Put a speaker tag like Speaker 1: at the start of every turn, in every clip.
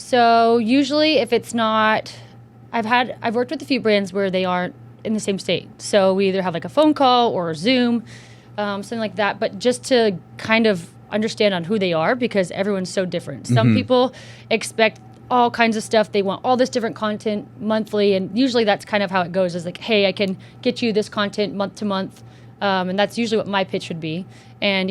Speaker 1: So usually if it's not, I've worked with a few brands where they aren't in the same state. So we either have like a phone call or a Zoom, something like that. But just to kind of understand on who they are, because everyone's so different. Some people expect all kinds of stuff. They want all this different content monthly. And usually that's kind of how it goes, is like, hey, I can get you this content month to month. And that's usually what my pitch would be. And,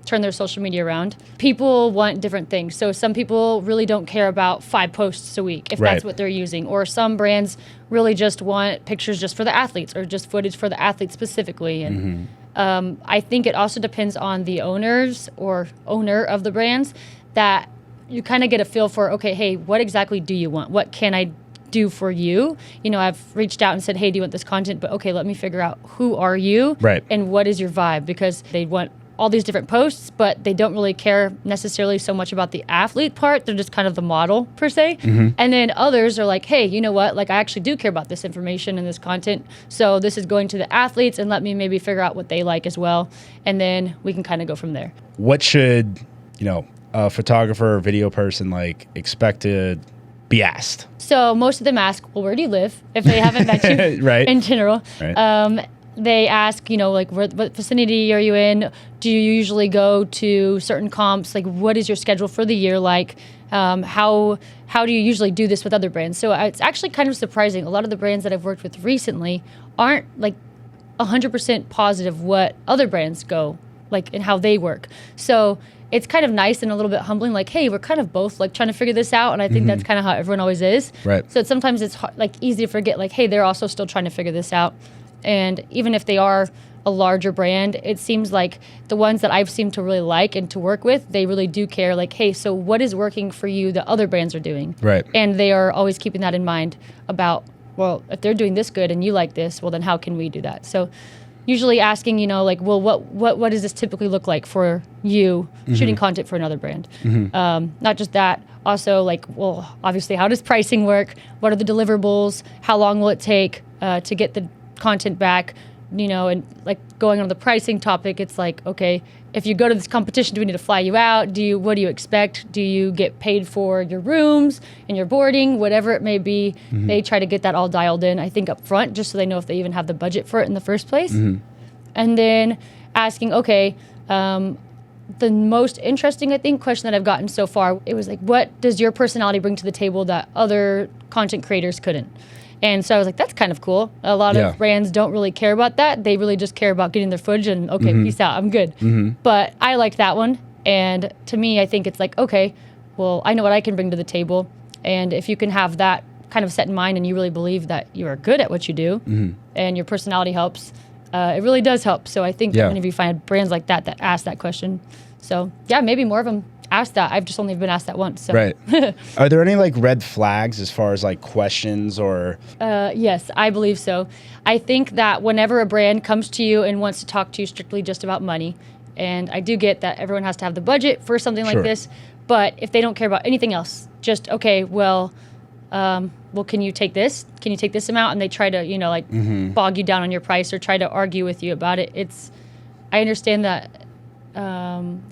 Speaker 1: turn their social media around. People want different things. So some people really don't care about 5 posts a week, if that's what they're using. Or some brands really just want pictures just for the athletes, or just footage for the athletes specifically. And I think it also depends on the owners or owner of the brands, that you kind of get a feel for, okay, hey, what exactly do you want? What can I do for you? I've reached out and said, hey, do you want this content? But okay, let me figure out, who are you? And what is your vibe? Because they want all these different posts, but they don't really care necessarily so much about the athlete part. They're just kind of the model per se. And then others are like, hey, you know what? Like, I actually do care about this information and this content. So this is going to the athletes, and let me maybe figure out what they like as well. And then we can kind of go from there.
Speaker 2: What should, a photographer or video person expect to be asked?
Speaker 1: So most of them ask, well, where do you live? If they haven't met you in general. They ask, what vicinity are you in? Do you usually go to certain comps? Like, what is your schedule for the year like? How do you usually do this with other brands? So it's actually kind of surprising. A lot of the brands that I've worked with recently aren't 100% positive what other brands go and how they work. So it's kind of nice and a little bit humbling. Like, hey, we're kind of both trying to figure this out. And I think that's kind of how everyone always is. So sometimes it's easy to forget, hey, they're also still trying to figure this out. And even if they are a larger brand, it seems like the ones that I've seemed to really like and to work with, they really do care. Hey, so what is working for you that other brands are doing? And they are always keeping that in mind about, well, if they're doing this good and you like this, well, then how can we do that? So usually asking, well, what does this typically look like for you shooting content for another brand? Not just that, also well, obviously, how does pricing work? What are the deliverables? How long will it take to get the content back? And going on the pricing topic, it's okay, if you go to this competition, do we need to fly you out? What do you expect? Do you get paid for your rooms and your boarding, whatever it may be? They try to get that all dialed in, I think, up front, just so they know if they even have the budget for it in the first place. And then asking, okay, the most interesting, I think, question that I've gotten so far, it was what does your personality bring to the table that other content creators couldn't? And so I was like, that's kind of cool. A lot of brands don't really care about that. They really just care about getting their footage and, okay, peace out, I'm good. But I liked that one. And to me, I think it's okay, well, I know what I can bring to the table. And if you can have that kind of set in mind and you really believe that you are good at what you do and your personality helps, it really does help. So I think many of you find brands like that ask that question. So, yeah, maybe more of them asked that. I've just only been asked that once. So.
Speaker 2: Are there any red flags as far as questions or?
Speaker 1: Yes, I believe so. I think that whenever a brand comes to you and wants to talk to you strictly just about money, and I do get that everyone has to have the budget for something like this, but if they don't care about anything else, just, okay, well, can you take this? Can you take this amount? And they try to, bog you down on your price or try to argue with you about it. I understand that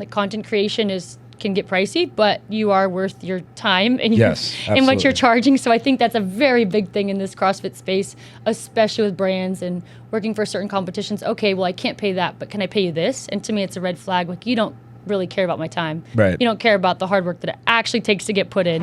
Speaker 1: content creation can get pricey, but you are worth your time and and what you're charging. So I think that's a very big thing in this CrossFit space, especially with brands and working for certain competitions. Okay, well, I can't pay that, but can I pay you this? And to me, it's a red flag. You don't really care about my time. You don't care about the hard work that it actually takes to get put in.